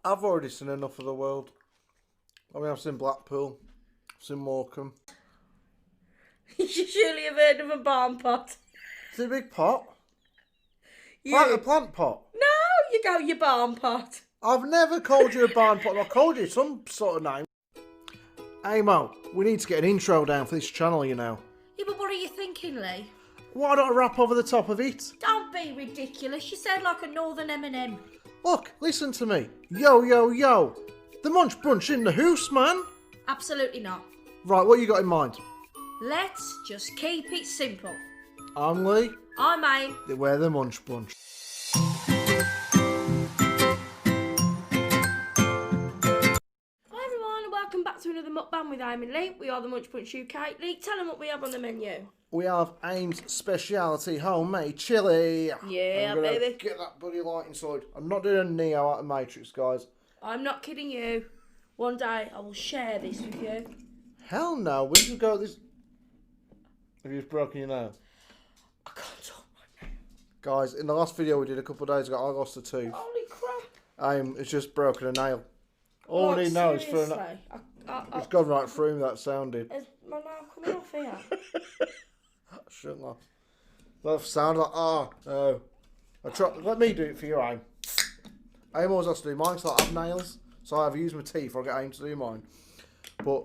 I've already seen enough of the world. I mean, I've seen Blackpool, I've seen Morecambe. You surely have heard of a barn pot. It's a big pot. You... A plant pot. No, you go your barn pot. I've never called you a barn pot. I've called you some sort of name. Hey Mo, we need to get an intro down for this channel, you know. Yeah, but what are you thinking, Leigh? Why don't I rap over the top of it? Don't be ridiculous. You sound like a northern M&M. Look, listen to me. Yo, yo, yo. The Munch Brunch in the house, man. Absolutely not. Right, what you got in mind? Let's just keep it simple. I'm Leigh. I'm Aim. We're the Munch Brunch. Hi everyone, and welcome back to another mukbang with Aim and Leigh. We are the Munch Brunch UK. Leigh, tell them what we have on the menu. We have Aim's speciality homemade chili. Yeah, baby. Get that bloody light inside. I'm not doing a Neo out of Matrix, guys. I'm not kidding you. One day I will share this with you. Hell no, we can go this. Have you just broken your nail? I can't talk right now. Guys, in the last video we did a couple of days ago, I lost a tooth. Holy crap. It's just broken a nail. All I need now is for an. It's gone right through me, that sounded. Is my nail coming off here? I shouldn't laugh. That sounded like, oh. Let me do it for you, Aim. Aim always has to do mine, so I have nails. So I either use my teeth or I get Aim to do mine. But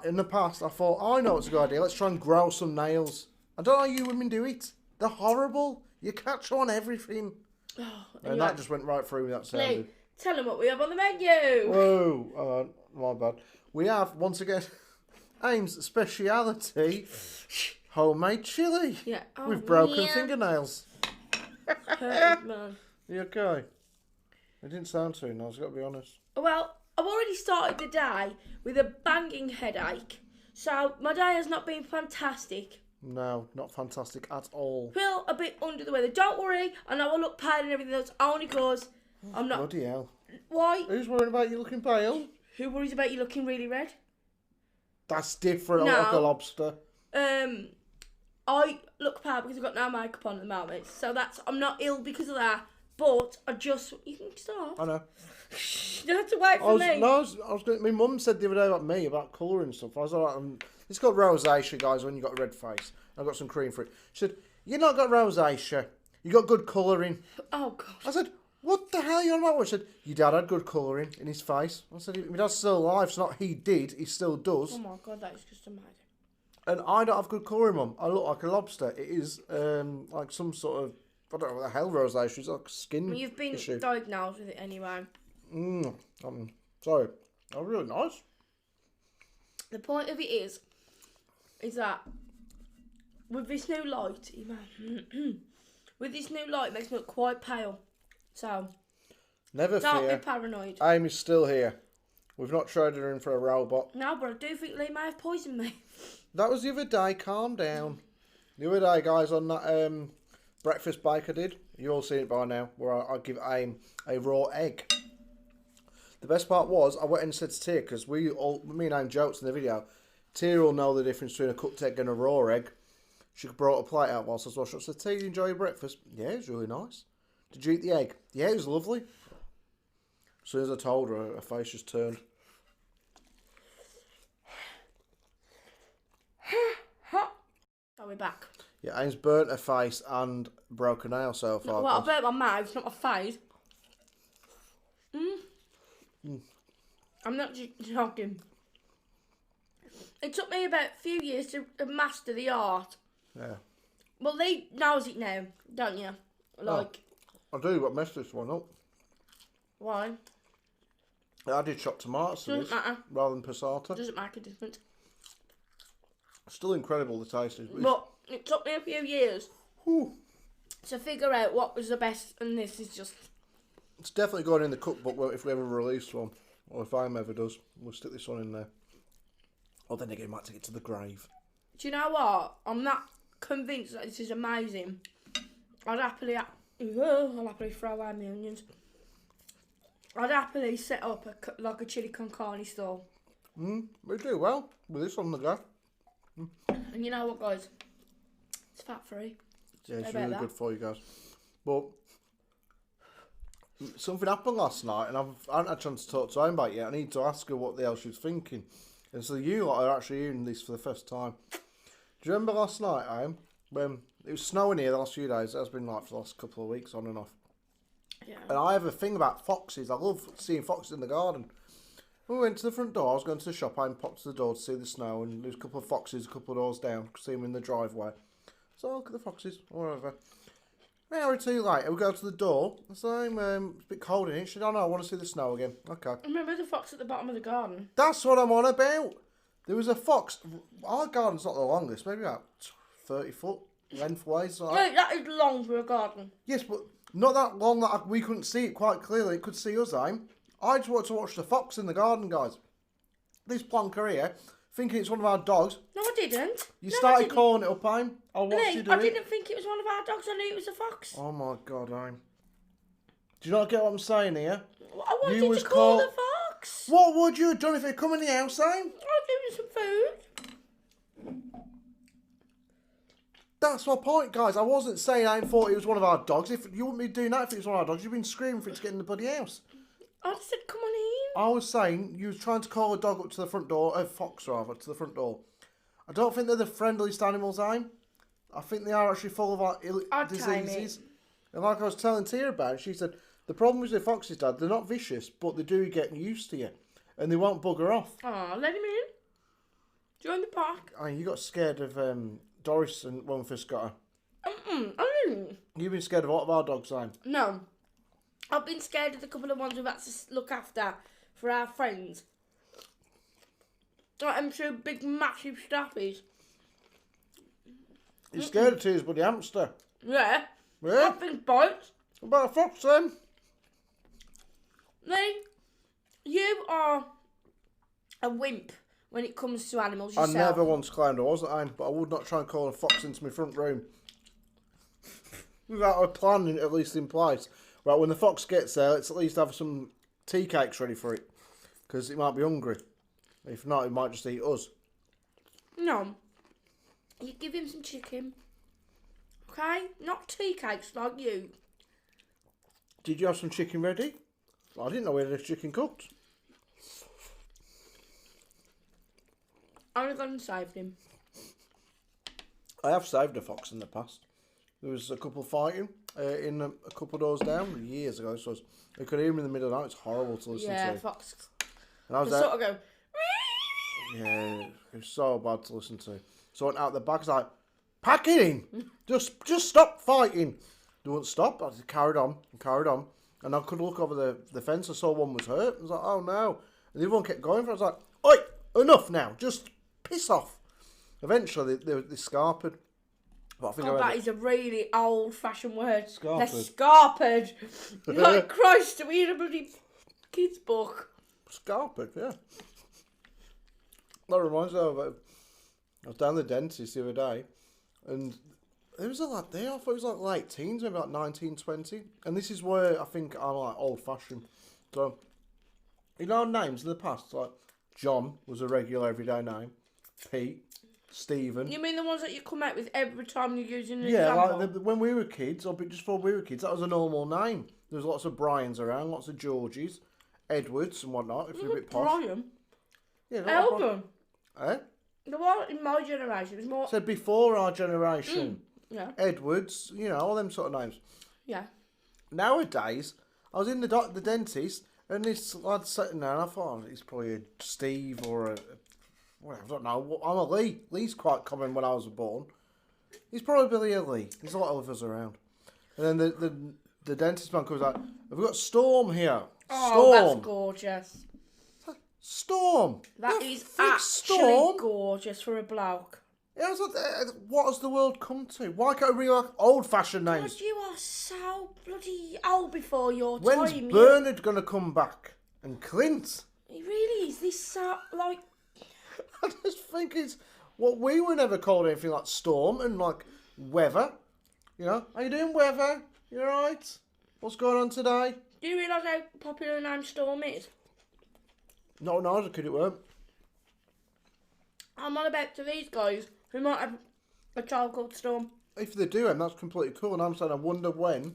in the past, I thought, I know it's a good idea. Let's try and grow some nails. I don't know how you women do it. They're horrible. You catch on everything. Oh, and that just went right through me, that sounded. Leigh, tell them what we have on the menu. Whoa, my bad. We have, once again, Aim's speciality, homemade chili. Yeah. Oh, with broken fingernails. Hurt, man. You okay? It didn't sound too nice, I've got to be honest. Well, I've already started the day with a banging headache. So my day has not been fantastic. No, not fantastic at all. Feel a bit under the weather. Don't worry, I know I look pale and everything else, only because I'm not... Bloody hell. Why? Who's worried about you looking pale? Who worries about you looking really red? That's different, No. like a lobster. I look pale because I've got no makeup on at the moment. So I'm not ill because of that. But I just... You can stop. I know. You don't have to wait for me. My mum said the other day about me, about colour and stuff. I was like, it's got rosacea, guys, when you got a red face. I've got some cream for it. She said, you not got rosacea. You got good colouring. Oh, God. I said, what the hell are you on about? She said, your dad had good colouring in his face. I said, my dad's still alive. It's not he did, he still does. Oh, my God, that is just amazing. And I don't have good colouring, Mum. I look like a lobster. It is like some sort of, I don't know what the hell rosacea is, like skin You've been issue. diagnosed with it anyway. Sorry. Oh, really nice. The point of it is that with this new light, with this new light, it makes me look quite pale. So, Never don't fear. be paranoid. Aim is still here. We've not traded her in for a robot. No, but I do think Leigh may have poisoned me. That was the other day. Calm down. The other day, guys, on that breakfast bake I did, you all seen it by now, where I give Aim a raw egg. The best part was, I went and said to Tia, because me and Aim jokes in the video, Tia will know the difference between a cooked egg and a raw egg. She brought a plate out whilst I was washing up. I said, Tia, you enjoy your breakfast? Yeah, it was really nice. Did you eat the egg? Yeah, it was lovely. As soon as I told her, her face just turned. Are we back? Yeah, Aim's burnt her face and broke a nail so far. Well, I burnt my mouth, not my face. I'm not just joking. It took me about a few years to master the art. Yeah. Well, Leigh knows it now, don't you? Like... I do, but I messed this one up. Why? I did chopped tomatoes to this, rather than passata. Doesn't make a difference. Still incredible, the taste is. But it took me a few years to figure out what was the best, and this is just... It's definitely going in the cookbook if we ever release one, or if Aim ever does. We'll stick this one in there. Or then again, might take it to the grave. Do you know what? I'm not convinced that this is amazing. I'll happily throw away my onions. I'd happily set up like a chili con carne stall. We do well with this on the go. And you know what, guys? It's fat free. Yeah, it's really good for you guys. But something happened last night, and I haven't had a chance to talk to Aim about it yet. I need to ask her what the hell she was thinking. And so you lot are actually hearing this for the first time. Do you remember last night, Aim, when it was snowing here the last few days? It has been like for the last couple of weeks, on and off. Yeah. And I have a thing about foxes. I love seeing foxes in the garden. When we went to the front door, I was going to the shop, I popped to the door to see the snow, and there's a couple of foxes a couple of doors down, see them in the driveway. So I look at the foxes, or whatever. An hour or two later, we go to the door. I say, it's a bit cold in it. She said, oh no, I want to see the snow again. Okay. Remember the fox at the bottom of the garden? That's what I'm on about. There was a fox. Our garden's not the longest, maybe about 30 foot lengthways. Like that is long for a garden. Yes, but not that long that we couldn't see it quite clearly. It could see us, Aim. I just wanted to watch the fox in the garden, guys. This plonker here, thinking it's one of our dogs. No, I didn't. You started calling it up, Aim. I watched you do it. I didn't think it was one of our dogs. I knew it was a fox. Oh my God, Aim. Do you not get what I'm saying here? I wanted to call the fox. What would you have done if it come in the house, Aim? I'd give him some food. That's my point, guys. I wasn't saying I thought it was one of our dogs. If you wouldn't be doing that if it was one of our dogs, you've been screaming for it to get in the bloody house. I just said, come on in. I was saying you was trying to call a dog up to the front door, a fox rather, to the front door. I don't think they're the friendliest animals, Aim. I think they are actually full of diseases. And like I was telling Tia about, she said the problem with the foxes, Dad, they're not vicious, but they do get used to you, and they won't bugger off. Oh, let him in. Join the pack. I mean, you got scared of Doris and when we first got her. I didn't. You've been scared of a lot of our dogs, Aim. No. I've been scared of the couple of ones we've had to look after for our friends. Like them two big, massive staffies. You're scared of Tia's bloody hamster. Yeah. Yeah? That thing bites. What about a fox, then? Leigh, you are a wimp when it comes to animals yourself. I never once claimed I wasn't, Aim, but I would not try and call a fox into my front room. Without a plan, at least in place. Right, when the fox gets there, let's at least have some tea cakes ready for it. Because it might be hungry. If not, it might just eat us. No. You give him some chicken. Okay? Not tea cakes like you. Did you have some chicken ready? I didn't know we had a chicken cooked. I would have gone and saved him. I have saved a fox in the past. There was a couple fighting in a couple of doors down years ago. So I could hear him in the middle of the night. It's horrible to listen to. Yeah, fox. And I was They there. sort of go. Yeah, it was so bad to listen to. So I went out the back, I was like, pack it in! Just stop fighting! They wouldn't stop, I just carried on, and I could look over the fence, I saw one was hurt, I was like, oh no. And the other one kept going for it, I was like, oi, enough now, just piss off. Eventually, they scarpered. But I think That is a really old-fashioned word. Scarpered. They're scarpered. Like, Christ, are we in a bloody kid's book? Scarpered, yeah. That reminds me of, I was down the dentist the other day, and there was a lad there, I thought it was like late teens, maybe like 19, 20, and this is where I think I'm like old-fashioned. So, you know names in the past, like John was a regular everyday name, Pete, Stephen. You mean the ones that you come out with every time you're using an Yeah, example? like when we were kids, or just before we were kids, that was a normal name. There was lots of Brians around, lots of Georges, Edwards and whatnot, if you're a bit posh. Brian? Yeah, Elvin? Eh? The one in my generation was more... Said before our generation. Yeah. Edwards, you know, all them sort of names. Yeah. Nowadays, I was in the dentist, and this lad sitting there, and I thought, he's probably a Steve or well, I don't know. I'm a Leigh. Leigh's quite common when I was born. He's probably a Leigh. There's a lot of us around. And then the dentist man comes out, have we got Storm here? Oh, Storm. that's gorgeous. Storm. That The is frick actually Storm. gorgeous for a bloke. Yeah, I was like, what has the world come to? Why can't we like old-fashioned names? God, you are so bloody old before your When's time. Bernard going to come back? And Clint? He really is. This like... I just think it's what we were never called anything like Storm and like Weather. You know, how you doing, Weather? You alright? What's going on today? Do you realise how popular the name Storm is? No, as a kid it weren't. I'm on about to these guys who might have a child called Storm. If they do, and that's completely cool. And I'm saying, I wonder when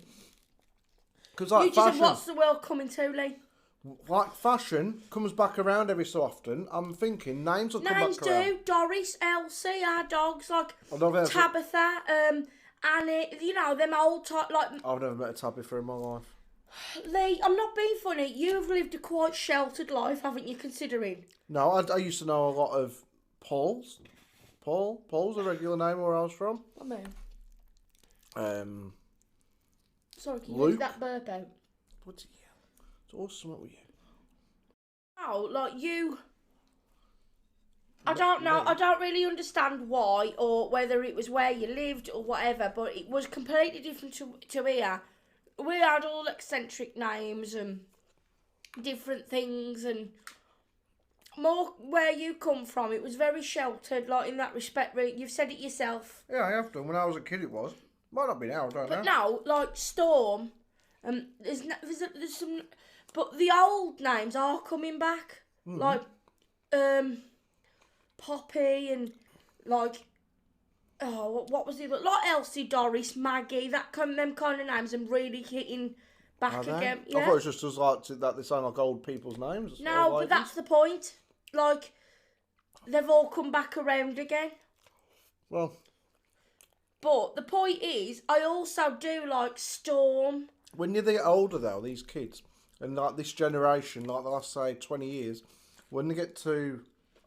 Because like You just said, fashion, what's the world coming to, Lee? like fashion comes back around every so often. I'm thinking names will come Names back around. do. Doris, Elsie, our dogs, like I don't think Tabitha, Annie, you know, them old type, like... I've never met a Tabitha in my life. Lee, I'm not being funny. You've lived a quite sheltered life, haven't you, considering? No, I used to know a lot of Pauls. Paul's a regular name where I was from. What I mean? Sorry, can you Luke? leave that burp out? What's it? It's awesome, what were you? Oh, like you... I don't know. I don't really understand why or whether it was where you lived or whatever, but it was completely different to here. We had all eccentric names and different things, and more where you come from, it was very sheltered, like in that respect. Really, you've said it yourself. Yeah, I have done. When I was a kid, it was. Might not be now, I don't know. But now, like Storm, there's some, but the old names are coming back, like Poppy and like. Oh, what was it? Like Elsie, Doris, Maggie, them kind of names, and really hitting back again. Yeah. I thought it was just as like that they sound like old people's names. No, but that's the point. Like, they've all come back around again. Well. But the point is, I also do like Storm. When you get older, though, these kids, and like this generation, like the last, say, 20 years, when they get to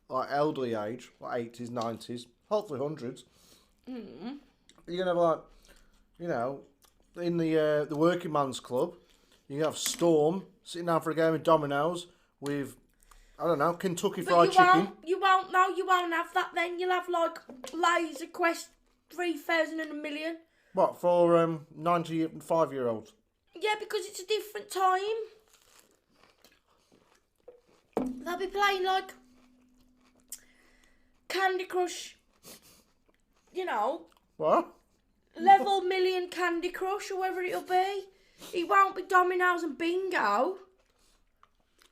like elderly age, like 80s, 90s, hopefully 100s, you're gonna have like, you know, in the working man's club, you have Storm sitting down for a game of dominoes with, I don't know, Kentucky Fried Chicken. You won't have that then. You'll have like Laser Quest 3000 and a million. What, for 95-year-olds? Yeah, because it's a different time. They'll be playing like Candy Crush. You know, What? level million Candy Crush or whatever it'll be. It won't be dominoes and bingo.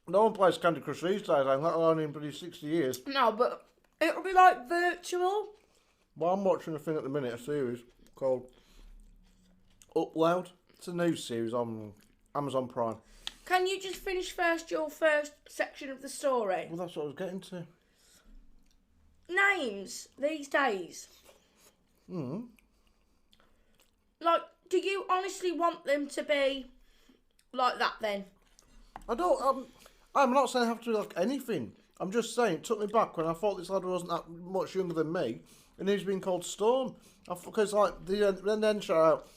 No one plays Candy Crush these days, let alone in bloody 60 years. No, but it'll be like virtual. Well, I'm watching a thing at the minute, a series called Upload. It's a new series on Amazon Prime. Can you just finish your first section of the story? Well, that's what I was getting to. Names these days. Like, do you honestly want them to be like that then? I'm not saying I have to do like anything. I'm just saying it took me back when I thought this lad wasn't that much younger than me, and he's been called Storm. Because like then shout out,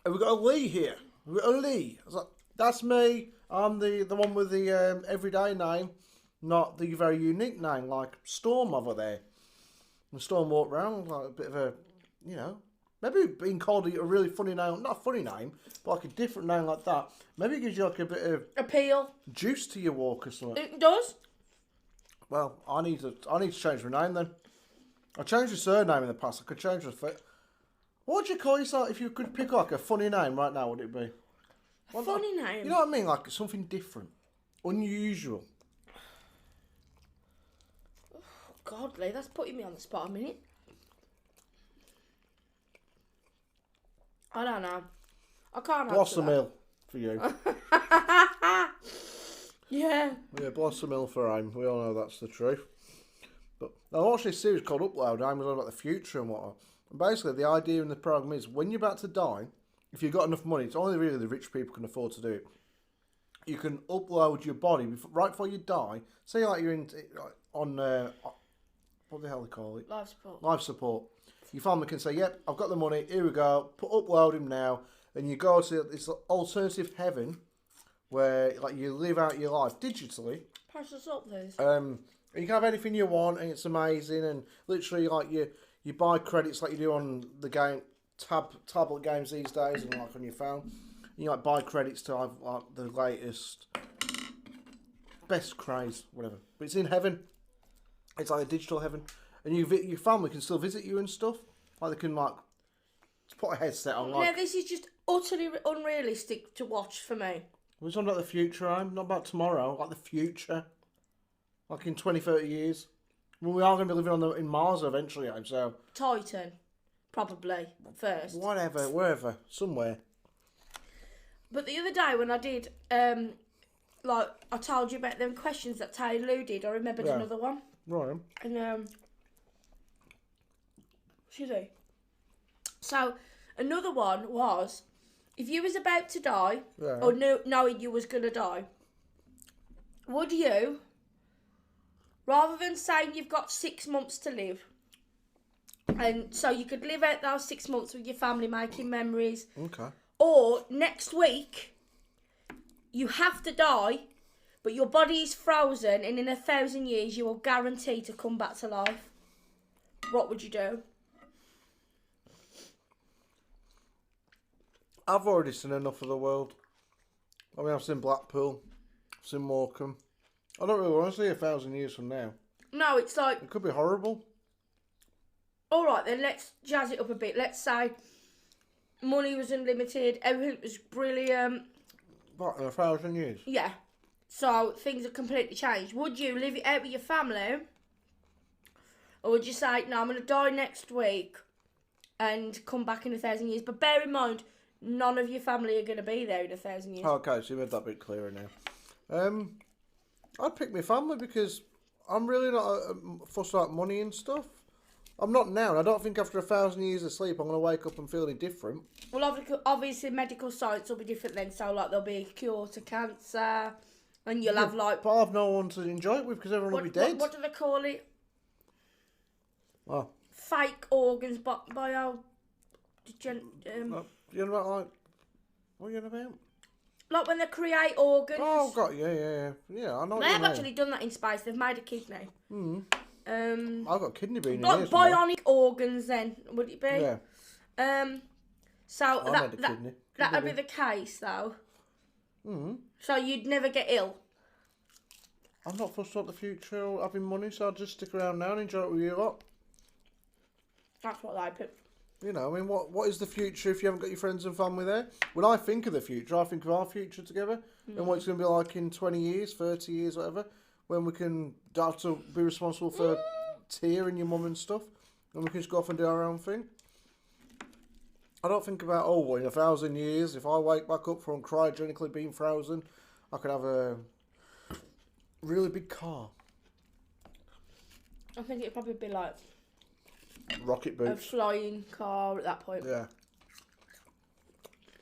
have we got a Leigh here? We've got a Leigh. I was like, that's me. I'm the one with the everyday name, not the very unique name like Storm over there. And Storm walked around like a bit of a, you know, maybe being called a really funny name, not a funny name, but like a different name like that. Maybe it gives you like a bit of appeal, juice to your walk or something. It does. Well, I need to change my name then. I changed the surname in the past. I could change the fit. What would you call yourself if you could pick like a funny name right now? Would it be Funny name? You know what I mean? Like something different, unusual. Oh, God, Leigh, that's putting me on the spot a minute. I don't know. I can't answer Blossom that. Hill for you. Yeah. Yeah, Blossom Hill for Aim. We all know that's the truth. But I watched this series called Upload. I'm on about the future and whatnot. And basically, the idea in the program is when you're about to die, if you've got enough money, it's only really the rich people can afford to do it. You can upload your body right before you die. Say like you're on what the hell they call it? Life support. Life support. Your family can say, "Yep, I've got the money. Here we go. Upload him now." And you go to this alternative heaven where like you live out your life digitally. Pass us up, please. You can have anything you want, and it's amazing. And literally, like you buy credits like you do on the game tablet games these days, and like on your phone. You like buy credits to have like the latest, best craze, whatever. But it's in heaven. It's like a digital heaven, and your family can still visit you and stuff. Like they can like put a headset on. Like, yeah, this is just utterly unrealistic to watch for me. We're talking about the future, not about tomorrow. Like the future, like in 20, 30 years. Well, we are going to be living in Mars eventually, so. Titan, probably first. Whatever, wherever, somewhere. But the other day when I did, like I told you about them questions that Taylor Lou did, I remembered another one. Right. And should I? So another one was, if you was about to die, or knowing you was gonna die, would you, rather than saying you've got 6 months to live, and so you could live out those 6 months with your family making memories, Okay. or next week you have to die, but your body is frozen, and in 1,000 years you are guaranteed to come back to life, what would you do? I've already seen enough of the world. I mean, I've seen Blackpool, I've seen Morecambe. I don't really want to see 1,000 years from now. No, it's like... It could be horrible. Alright then, let's jazz it up a bit. Let's say money was unlimited, everything was brilliant. What, in 1,000 years? Yeah. So, things have completely changed. Would you live it out with your family? Or would you say, no, I'm going to die next week and come back in 1,000 years? But bear in mind, none of your family are going to be there in 1,000 years. Okay, so you made that a bit clearer now. I'd pick my family because I'm really not fussed about money and stuff. I'm not now, and I don't think after 1,000 years of sleep I'm going to wake up and feel any different. Well, obviously medical science will be different then, so like there'll be a cure to cancer, and you'll have like... But I've no one to enjoy it with because everyone will be dead. What do they call it? Oh. Fake organs, bio... You know about like... What are you on about? Like when they create organs. Oh, God, yeah. Yeah, I know what They you have mean. actually done that in space. They've made a kidney. I've got a kidney bean in like here somewhere. bionic organs then, would it be? Yeah. So I made a kidney. that would be the case though. So you'd never get ill. I'm not fussed about the future or having money, so I'll just stick around now and enjoy it with you lot. That's what I picked. You know, I mean, what is the future if you haven't got your friends and family there? When I think of the future, I think of our future together and what it's going to be like in 20 years, 30 years, whatever, when we can have to be responsible for tea and your mum and stuff, and we can just go off and do our own thing. I don't think about, in 1,000 years, if I wake back up from cryogenically being frozen, I could have a really big car. I think it'd probably be like Rocket a boots. flying car at that point. Yeah.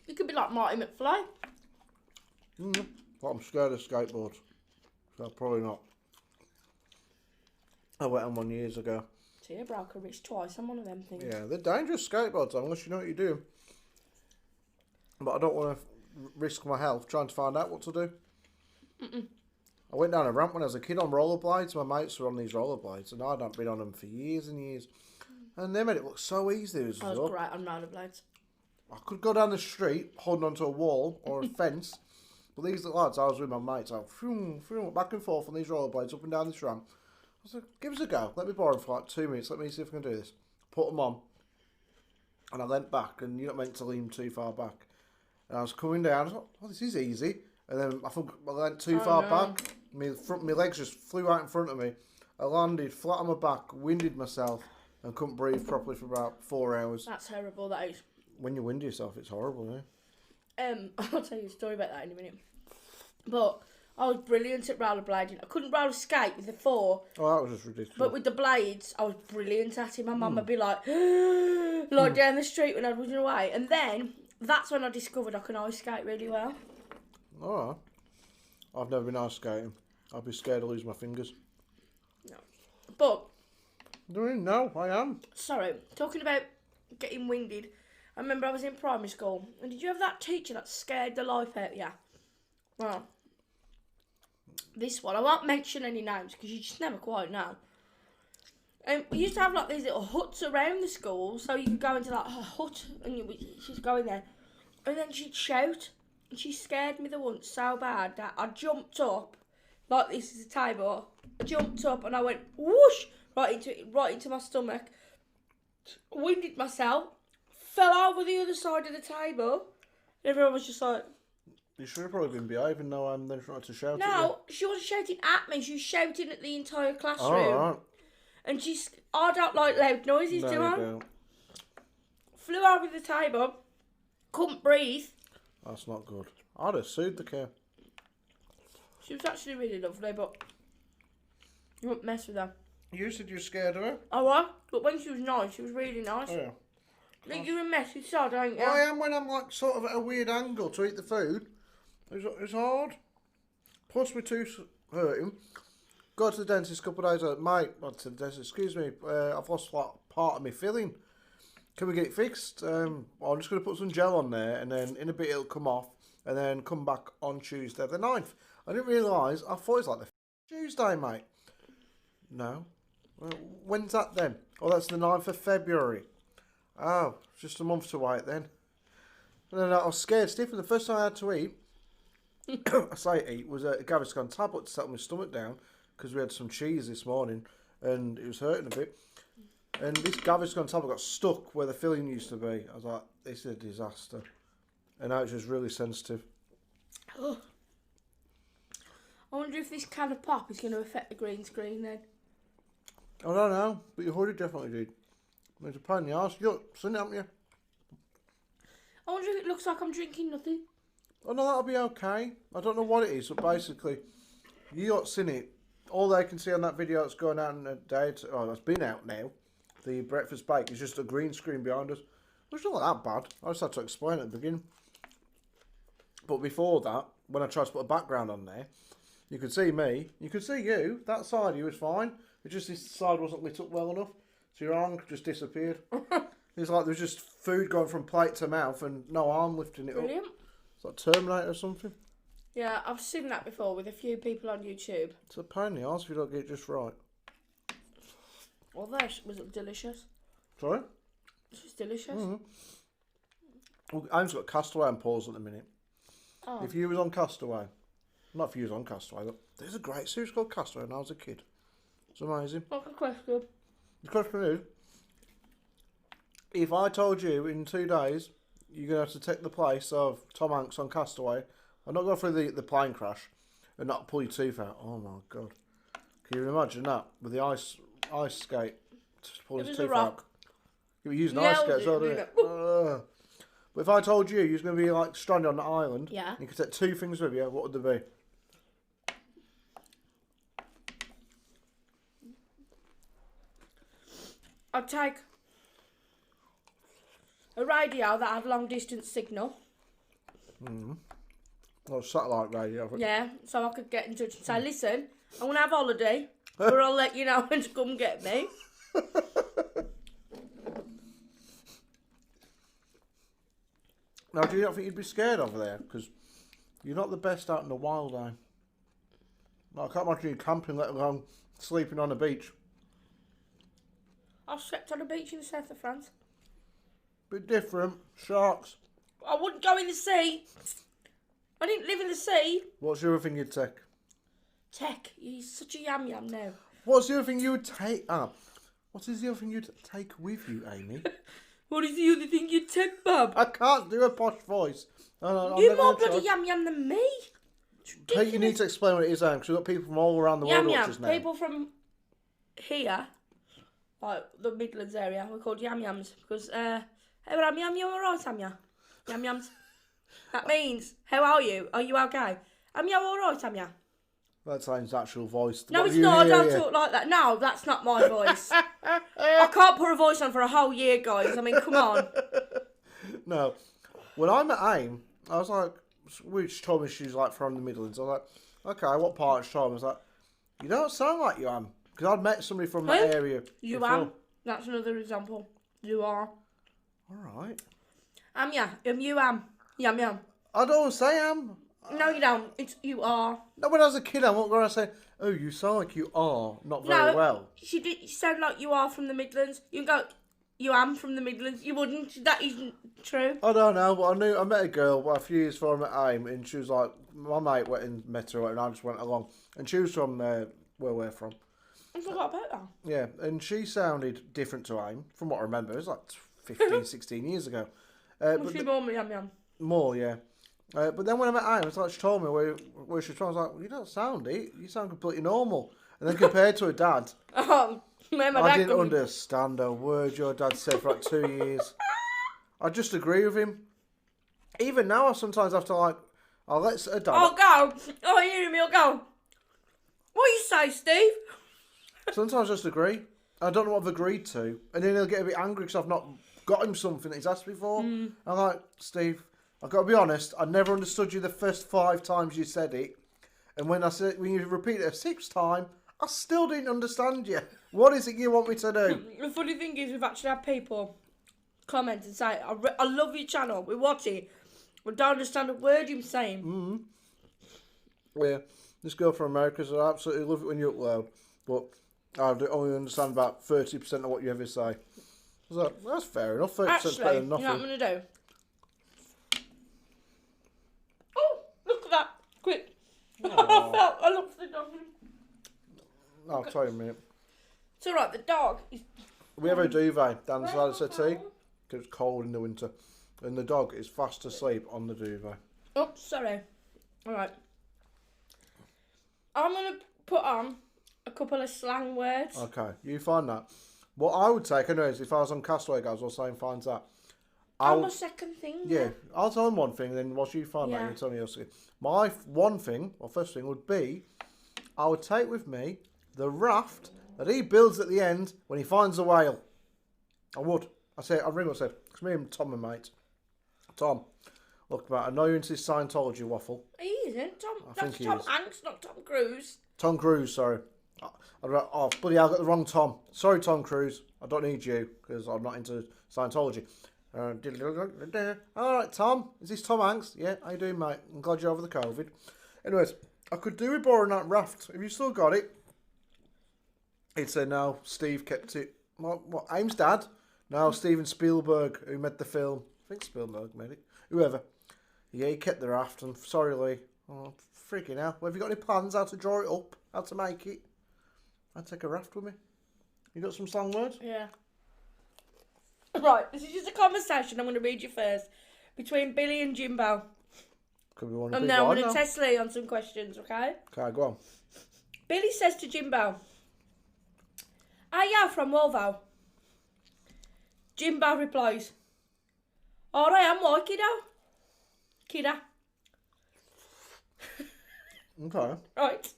It could be like Marty McFly. But I'm scared of skateboards, so probably not. I went on one years ago. See, I broke a wrist twice on one of them things. Yeah, they're dangerous skateboards unless you know what you're doing. But I don't want to risk my health trying to find out what to do. I went down a ramp when I was a kid on rollerblades. My mates were on these rollerblades, and I hadn't been on them for years and years. And they made it look so easy. I was great on rollerblades. I could go down the street holding onto a wall or a fence, but these lads, I was with my mates, I was back and forth on these rollerblades up and down this ramp. I was like, give us a go. Let me borrow them for like 2 minutes. Let me see if I can do this. Put them on. And I leant back, and you're not meant to lean too far back. And I was coming down. I thought, this is easy. And then I think I went too far back. My legs just flew out in front of me. I landed flat on my back, winded myself, and couldn't breathe properly for about 4 hours. That's terrible, that is. When you wind yourself, it's horrible, yeah? I'll tell you a story about that in a minute. But I was brilliant at rollerblading. I couldn't roller skate with the 4. Oh, that was just ridiculous. But with the blades, I was brilliant at it. My mum would be like, down the street when I was running away. And then, that's when I discovered I can ice skate really well. Alright. I've never been ice skating. I'd be scared to lose my fingers. No. But... No, I am. Sorry, talking about getting winded, I remember I was in primary school, and did you have that teacher that scared the life out of you? Well, this one, I won't mention any names because you just never quite know. And we used to have like these little huts around the school, so you could go into like a hut and she'd go in there, and then she'd shout, and she scared me the once so bad that I jumped up, like this is a table, I jumped up and I went whoosh right into my stomach, winded myself, fell over the other side of the table, and everyone was just like... You should have probably been behaving though, I'm then trying to shout at you. No, she wasn't shouting at me, she was shouting at the entire classroom. Alright. And I don't like loud noises, do I? Don't. Flew over the table, couldn't breathe. That's not good. I'd have sued the cow. She was actually really lovely, but you wouldn't mess with her. You said you're scared of her? Oh, what? But when she was nice, she was really nice. Oh, yeah. Like, you're a messy sod, don't you? Well, I am when I'm like sort of at a weird angle to eat the food. It's hard. Plus, my tooth's hurting. Go to the dentist a couple of days. Mate, not to the dentist. Excuse me. I've lost like part of my filling. Can we get it fixed? I'm just going to put some gel on there, and then in a bit it'll come off, and then come back on Tuesday the 9th. I didn't realise. I thought it was like the Tuesday, mate. No. When's that then? Oh, that's the 9th of February. Oh, just a month to wait then. And then I was scared stiff, and the first time I had to eat, I say eat, was a Gaviscon tablet to settle my stomach down, because we had some cheese this morning, and it was hurting a bit. And this Gaviscon tablet got stuck where the filling used to be. I was like, this is a disaster. And now it's just really sensitive. Oh. I wonder if this can of pop is going to affect the green screen then. I don't know, but your hoodie definitely did. It's a pain in the arse. Look, seen it, haven't you? I wonder if it looks like I'm drinking nothing. Oh no, that'll be okay. I don't know what it is, but basically, you got seen it. All they can see on that video that's going out in a day, that's been out now, the breakfast bake, is just a green screen behind us. Which is not that bad. I just had to explain at the beginning. But before that, when I tried to put a background on there, you could see me, you could see you. That side of you was fine. It's just this side wasn't lit up well enough, so your arm just disappeared. It's like there was just food going from plate to mouth and no arm lifting it Brilliant. up. It's like Terminator or something. Yeah, I've seen that before with a few people on YouTube. It's a pain in the arse if you don't get it just right. Well, that was delicious. Sorry? This was delicious. Mm-hmm. Well, I've got Castaway on pause at the minute. Oh. If you was on Castaway, not if you was on Castaway, but there's a great series called Castaway when I was a kid. It's amazing. What's the question? The question is, if I told you in 2 days you're going to have to take the place of Tom Hanks on Castaway, I'm not going through the plane crash and not pull your tooth out. Oh my God. Can you imagine that? With the ice skate to pull his tooth out. You were using ice skate as well, didn't it? But if I told you was going to be like stranded on an island, yeah, and you could take 2 things with you, what would they be? I'd take a radio that had long distance signal. Well, satellite radio. Yeah, so I could get in touch and say, listen, I'm going to have holiday, but I'll let you know when to come get me. Now, do you not think you'd be scared over there? Because you're not the best out in the wild, I can't imagine you camping, let alone sleeping on a beach. I've slept on a beach in the south of France. Bit different. Sharks. I wouldn't go in the sea. I didn't live in the sea. What's the other thing you'd take? He's such a yam now. What's the other thing you would take? What is the other thing you'd take with you, Amy? What is the other thing you'd take, Bob? I can't do a posh voice. You're more bloody yam than me. Hey, you need to explain what it is, Amy, because we've got people from all around the world watching now. People from here, like the Midlands area, we're called yams because, hey, well, I'm yam, you alright, am ya? Yams. That means, how are you? Are you okay? Am you alright, am ya? That sounds actual voice. No, it's not. I don't talk like that. No, that's not my voice. I can't put a voice on for a whole year, guys. I mean, come on. No. When I met AIM, I was like, which told me she's like from the Midlands. I was like, okay, what part? She told me. I was like, you don't sound like you am. Because I'd met somebody from that area. You before. am. That's another example. You are. Alright. Am ya? You am. Yam. I don't say am. No, you don't. It's you are. No, when I was a kid, I wasn't going to say, oh, you sound like you are. Not very well. You sound like you are from the Midlands. You can go, you am from the Midlands. You wouldn't. That isn't true. I don't know, but I met a girl a few years before I met AIM, and she was like, my mate went and met her, and I just went along. And she was from where we're from. I forgot about that. Yeah, and she sounded different to AIM, from what I remember. It was like 15, 16 years ago. She more me yam. More, yeah. But then when I met AIM, it's like she told me where she's from. I was like, well, you don't sound it. You sound completely normal. And then compared to her dad, I didn't understand a word your dad said for like 2 years. I just agree with him. Even now, I sometimes have to like, I'll let a dad. I'll go. Oh, you hear me? I'll go. What you say, Steve? Sometimes I just agree. I don't know what I've agreed to. And then he'll get a bit angry because I've not got him something that he's asked me for. I'm like, Steve, I've got to be honest, I never understood you the first 5 times you said it. And when you repeat it a 6th time, I still didn't understand you. What is it you want me to do? The funny thing is, we've actually had people comment and say, I love your channel, we watch it, we don't understand a word you're saying. Yeah, this girl from America said, I absolutely love it when you upload, but I only understand about 30% of what you ever say. I was like, that's fair enough, 30% Actually, better than nothing. you know what I'm going to do? Oh, look at that. Quick. I looked for the dog. I'll tell you in a minute. It's alright, the dog is... We have a duvet down the side of the settee because it's cold in the winter. And the dog is fast asleep on the duvet. Oh, sorry. Alright. I'm going to put on a couple of slang words. Okay, you find that. What I would take, anyways, if I was on Castaway, guys, or saying finds that. On my second thing. Yeah, I'll tell him one thing, then once you find that, you tell me else. My one thing, or first thing, would be I would take with me the raft that he builds at the end when he finds a whale. I would. I'd ring up and say, because me and Tom are mates. Tom, look, mate, I know you're into this Scientology waffle. He isn't. I That's think he Tom is. Hanks, not Tom Cruise. Tom Cruise, sorry. Oh, buddy, I got the wrong Tom. Sorry, Tom Cruise. I don't need you because I'm not into Scientology. All right, Tom. Is this Tom Hanks? Yeah, how you doing, mate? I'm glad you're over the COVID. Anyways, I could do with borrowing that raft. Have you still got it? He'd say, no, Steve kept it. What? Aim's dad? No, Steven Spielberg, who made the film. I think Spielberg made it. Whoever. Yeah, he kept the raft. And sorry, Leigh. Oh, freaking hell. Well, have you got any plans how to draw it up? How to make it? I'd take a raft with me. You got some slang words? Yeah. Right, this is just a conversation I'm going to read you first. Between Billy and Jimbo. Could be one of And the now I'm big going to ones. test Leigh on some questions, okay? Okay, go on. Billy says to Jimbo, "Are you from Wolvo?" Jimbo replies, "All I am, why, kiddo?" Kidda. Okay. Right.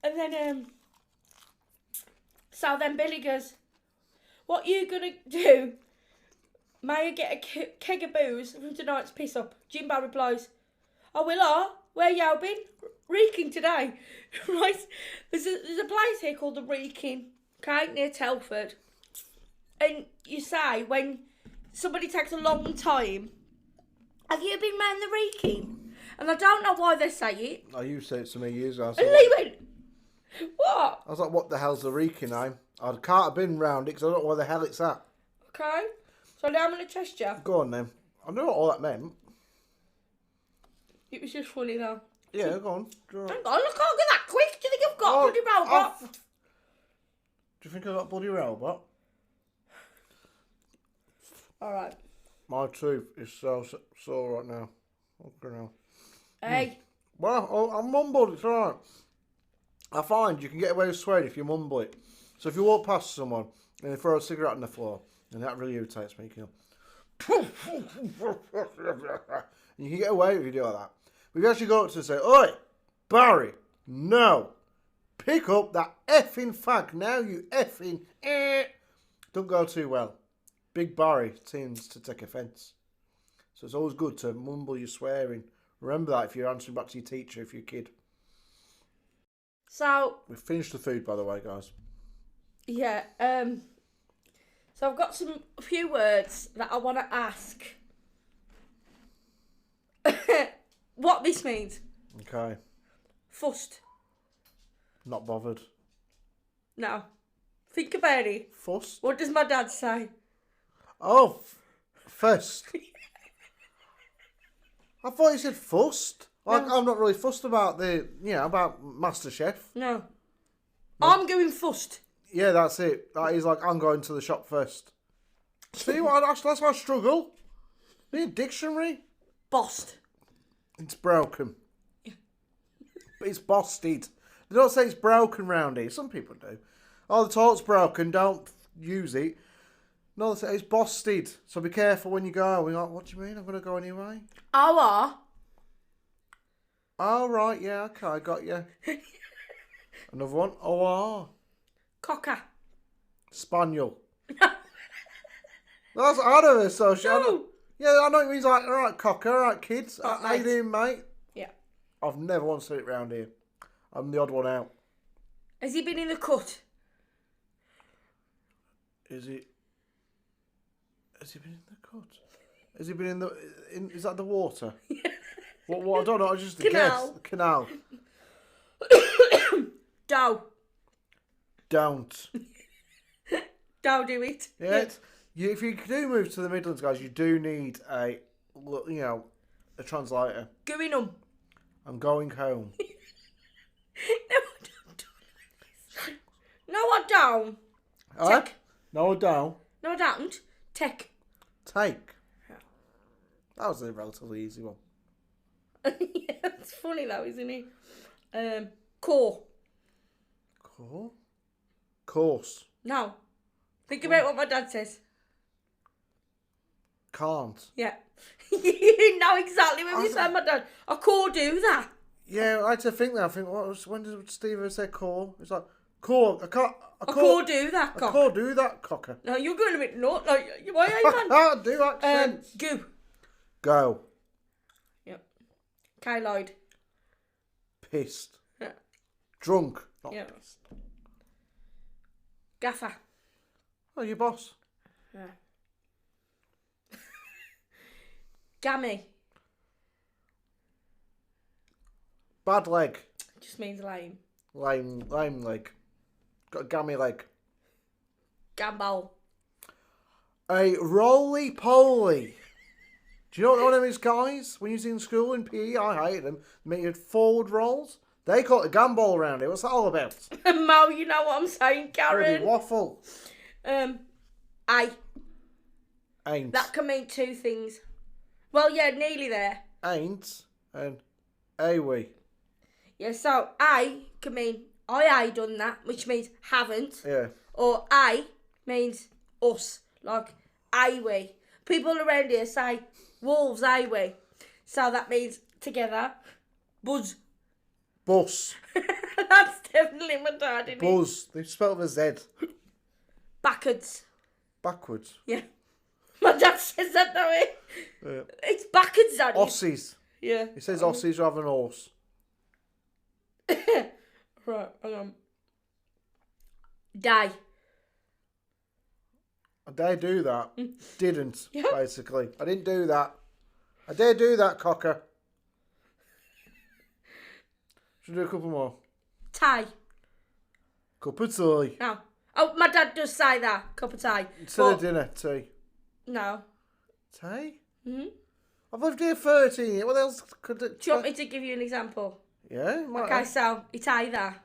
And then, so then Billy goes, "What you gonna do? May I get a keg of booze from tonight's piss up?" Jimbo replies, "Oh, will I? Where you been? Reeking today." Right? There's a place here called the Reeking, okay, near Telford. And you say when somebody takes a long time, "Have you been round the Reeking?" And I don't know why they say it. Oh, you said it to me years ago. And Leigh went, "What?" I was like, what the hell's the Reeking name? I can't have been round it because I don't know where the hell it's at. Okay. So now I'm going to test you. Go on then. I don't know what all that meant. It was just funny though. Yeah, go on. Go on. Hang on, I can't get that quick. Do you think I've got a bloody robot? Do you think I got bloody robot? Alright. My tooth is so sore right now. Okay now. Hey. Well, I mumbled, it's alright. I find you can get away with swearing if you mumble it. So if you walk past someone and they throw a cigarette on the floor, and that really irritates me, you know. And you can get away if you do like that. But if you actually go up to and say, "Oi, Barry, no. Pick up that effing fag now, you effing Don't go too well. Big Barry tends to take offence. So it's always good to mumble your swearing. Remember that if you're answering back to your teacher, if you're a kid. So, We've finished the food, by the way, guys. yeah, so I've got a few words that I want to ask what this means. Okay. Fussed. Not bothered. No. Think about it. Fussed? What does my dad say? Oh, fussed. I thought you said fussed. Like, No. I'm not really fussed about about MasterChef. No. I'm going fussed. Yeah, that's it. That is like, I'm going to the shop first. See what? That's why I struggle. Need a dictionary. Bossed. It's broken. But it's bossed. They don't say it's broken round here. Some people do. Oh, the toilet's broken. Don't use it. No, it's busted. So be careful when you go. We're like, what do you mean? I'm going to go anyway. Our. Oh, right, yeah, okay, I got you. Another one. Oh, Cocker. Spaniel. That's out of it, so No. Yeah, I know it means like, all right, cocker, all right, kids. Right, How you doing, mate? Yeah. I've never once seen it round here. I'm the odd one out. Has he been in the cut? Has he been in the cut? Has he been in the... is that the water? What? I don't know, I just Canal. guess. Canal. Dow. Don't. Dow do it. Yeah, if you do move to the Midlands, guys, you do need a translator. Going on. I'm going home. No, I don't. Take. No, I don't. No, I don't. Take. Take. That was a relatively easy one. Yeah, it's funny though, isn't it? Core. Cool. Course. No. Think about what my dad says. Can't. Yeah. You know exactly when we say my dad. I can't do that. Yeah, I had to think that. I think, when did Steve ever say core? It's like, core. I can't do that, cock. I can't do that, cocker. No, you're going a bit nuts. No, why are you, man? I do accents. Goo. Go. Yep. Lloyd. Pissed. Yeah. Drunk. Not Yep. pissed. Gaffer. Oh, your boss. Yeah. Gammy. Bad leg. Just means lame. Lame leg. Got a gammy leg. Gambol. A roly-poly. Do you know what one of these guys, when you was in school in PE, I hated them, made forward rolls? They call it a gambol around here. What's that all about? Mo, you know what I'm saying, Karen? Bloody waffle. I. Ain't. That can mean two things. Well, yeah, nearly there. Ain't and awe. Yeah, so I can mean I done that, which means haven't. Yeah. Or I means us, like we. People around here say wolves, we. So that means together. Buzz. Bus. That's definitely my dad, isn't it? Buzz. They spell it with a Z. Backwards. Backwards. Yeah. My dad says that, though. Yeah. It's backwards, Daddy. Aussies. Yeah. He says Aussies rather than horse. Right, hang on. Die. I dare do that. Didn't, Yeah. basically. I didn't do that. I dare do that, cocker. Should we do a couple more? Tie. Cup of tea. No. Oh, my dad does say that. Cup of tea. Instead of dinner, tea. No. Tea? Hmm? I've lived here 13 years. What else could it... Do you want me to give you an example? Yeah? Okay, so it's either.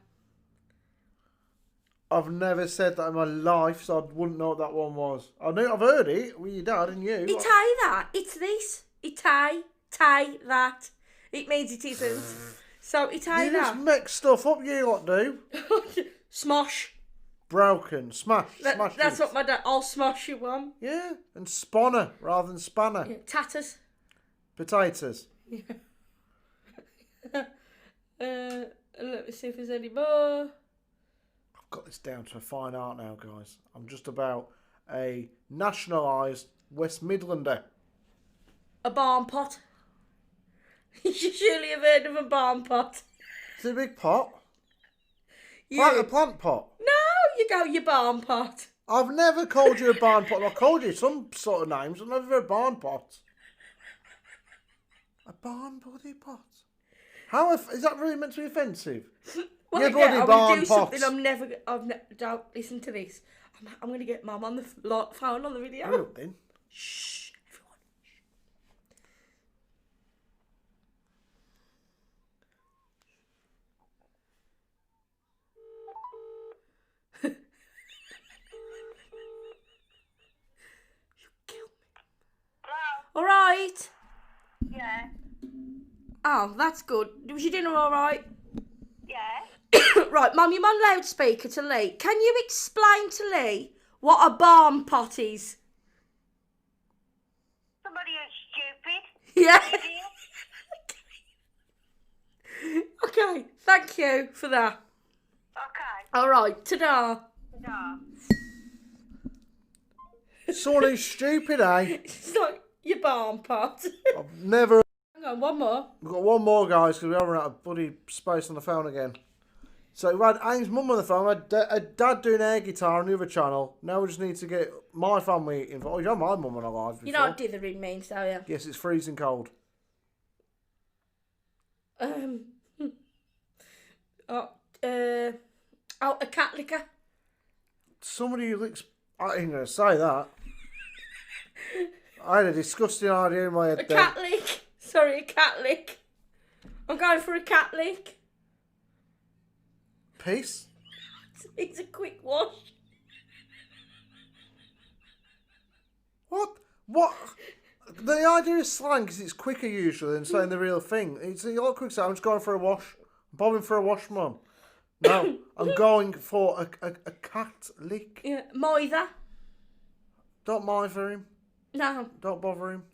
I've never said that in my life, so I wouldn't know what that one was. I've heard it with your dad and you. It's either. It's this. It's tie that. It means it isn't. So it's You either. just mix stuff up, you lot do. Smosh. Broken. Smash. Smash. That's it. what my dad. I'll smash you one. Yeah, and spanner rather than spanner. Yeah. Tatters. Potatoes. Let me see if there's any more. I've got this down to a fine art now, guys. I'm just about a nationalised West Midlander. A barn pot. You should surely have heard of a barn pot. Is it a big pot? Yeah. A plant pot? No, you go your barn pot. I've never called you a barn pot. I've called you some sort of names. I've never heard a barn pot. A barn bloody pot? How is that really meant to be offensive? Well, You bloody I'm barn gonna do pots. something don't listen to this. I'm going to get Mum on the phone on the video. Hurry up then. Shh, everyone. You killed me. Hello? All right. Yeah. Oh, that's good. Was your dinner all right? Yeah. Right, Mum, you're on loudspeaker to Leigh. Can you explain to Leigh what a barn potties. Somebody who's stupid. Yeah. Idiot. Okay, thank you for that. Okay. Alright, ta-da. No. Someone who's stupid, eh? It's like your barn pot. I've never... Hang on, one more. We've got one more, guys, because we haven't had a bloody space on the phone again. So we had Aim's mum on the phone, we had a dad doing air guitar on the other channel. Now we just need to get my family involved. Oh, you had my mum on a live before. You know what dithering means, don't you? Yes, it's freezing cold. A cat licker. Somebody who licks... I ain't going to say that. I had a disgusting idea in my head A then. cat lick. Sorry, a cat lick. I'm going for a cat lick. Peace. It's a quick wash. What? What? The idea is slang because it's quicker usually than saying the real thing. It's a lot quicker. I'm just going for a wash. I'm bobbing for a wash, mum. No, I'm going for a cat lick. Yeah, moither. Don't mind for him. No, Don't bother him.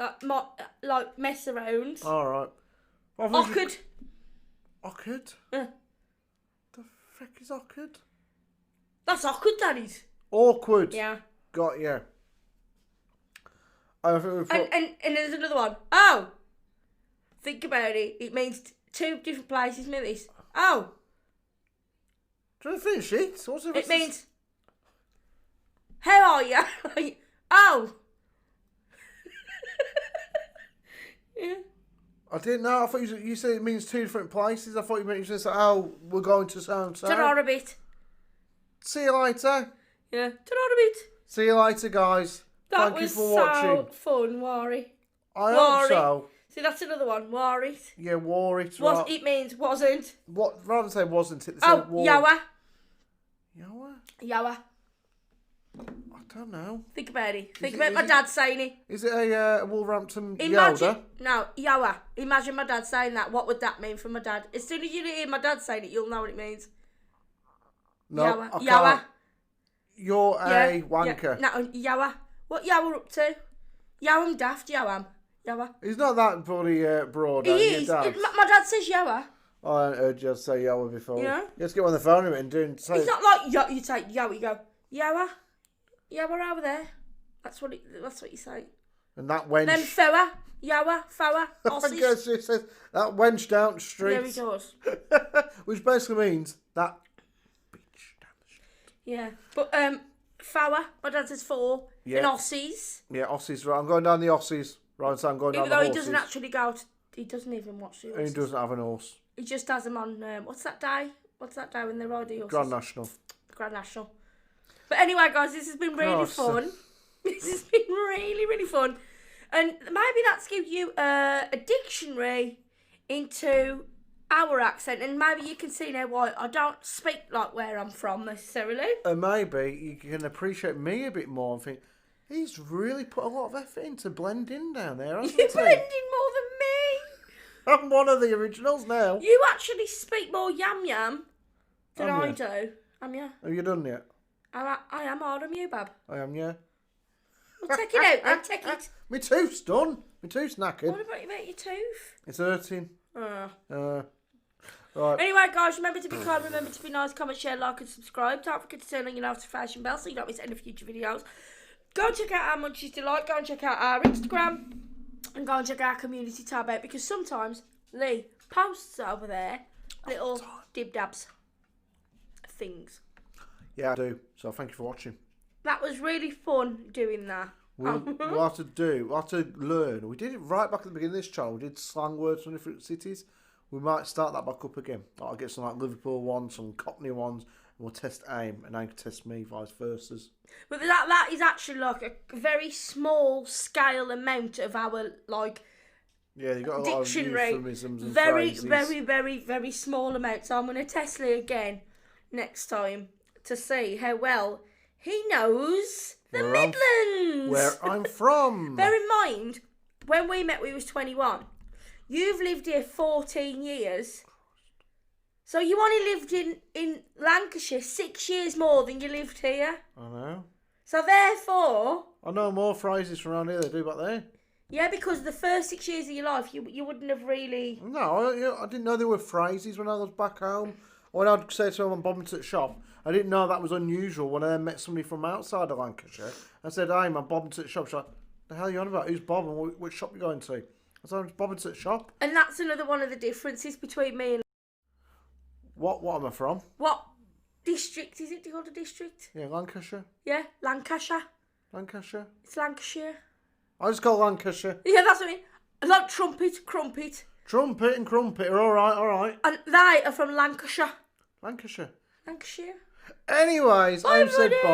like mess around. All right. Awkward. Awkward? Yeah. The frick is awkward? That's awkward, that is. Awkward. Yeah. Got you. I think we put... And there's another one. Oh! Think about it. It means two different places, mean this. Oh! Do you want to finish it? What's It means... How are you? Oh! Yeah. I didn't know. I thought you said it means two different places. I thought you meant you just said, oh, we're going to so-and-so. Ta-ra a bit. See you later. Yeah. Ta-ra a bit. See you later, guys. That Thank was you for watching. so fun, Worry. I hope Worry. so. See, that's another one. Worry. Yeah, wore it. Was, right. it means wasn't. What? Rather than say wasn't it, they Oh, said wore. yawa. Yawa? Yawa. I don't know. Think about it. Think it- about is my it- dad saying it. Is it a Wolverhampton Imagine. Yoda? No, yawa. Imagine my dad saying that. What would that mean for my dad? As soon as you hear my dad saying it, you'll know what it means. No, Yawa. I can't. Yawa. You're Yeah, a wanker. Yeah. No, yawa. What yawa up to? Yawam daft, yawam. Yawa. He's not that bloody broad. He Your is. dad. My dad says yawa. I haven't heard you say Yawa before. Yeah. Let's get on the phone with it and do say. It's not like you say yawa. You go yawa. Yawa over there. That's what you say. And that wench. Then fowa. Yawa. Fowa. I guess it says that wench down the street. Yeah, he does. Which basically means that bitch down the street. Yeah. But fowa. My dad says four. Yeah. In Aussies. Yeah, Aussies. Right, I'm going down the Aussies. Right, so I'm going down Even the though horses. he doesn't actually go. He doesn't even watch the And horses. he doesn't have an horse. He just has them on. What's that day? What's that day when they ride the horses? Grand National. Grand National. But anyway, guys, this has been really Gosh. fun. This has been really, really fun. And maybe that's give you a dictionary into our accent. And maybe you can see now why I don't speak like where I'm from necessarily. And maybe you can appreciate me a bit more and think, he's really put a lot of effort into blending down there, hasn't You're he? blending more than me. I'm one of the originals now. You actually speak more yam yam than Am I ya? do. Am ya? Have you done yet? I am harder than you, Bab. I am, yeah. Well, take it out then, take it. My tooth's done. My tooth's knackered. What about your tooth? It's hurting. Right. Anyway, guys, remember to be kind, remember to be nice, comment, share, like, and subscribe. Don't forget to turn on your notification bell so you don't miss any future videos. Go and check out our Munchies Delight. Go and check out our Instagram. And go and check out our community tab out because sometimes Leigh posts over there little dib-dabs things. Yeah, I do. So thank you for watching. That was really fun doing that. We'll have to learn. We did it right back at the beginning of this channel. We did slang words from different cities. We might start that back up again. I'll get some like Liverpool ones, some Cockney ones, and we'll test Aim, and Aim can test me, vice versa. But that is actually like a very small scale amount of our like Yeah, you got a lot of dictionary. euphemisms and Very, phrases. very, very, very small amount. So I'm going to test Leigh again next time to see how well he knows the Midlands. Where I'm from. Bear in mind, when we met, we was 21. You've lived here 14 years. So you only lived in Lancashire 6 years more than you lived here. I know. So therefore, I know more phrases from around here they do back there. yeah, because the first 6 years of your life, you wouldn't have really. No, I didn't know there were phrases when I was back home. When I'd say to someone, bobbing to the shop, I didn't know that was unusual when I then met somebody from outside of Lancashire. I said, hey, I'm bobbing to the shop. She's like, the hell are you on about? Who's Bob and which shop you going to? I said, I'm bobbing to the shop. And that's another one of the differences between me and. What am I from? What district is it? Do you call it a district? Yeah, Lancashire. Yeah, Lancashire. Lancashire. It's Lancashire. I just call Lancashire. Yeah, that's what I mean. Like trumpet, crumpet. Trumpet and crumpet are all right. And they are from Lancashire. Lancashire. Lancashire. Anyways, Bye, I'm said buddy. Bob.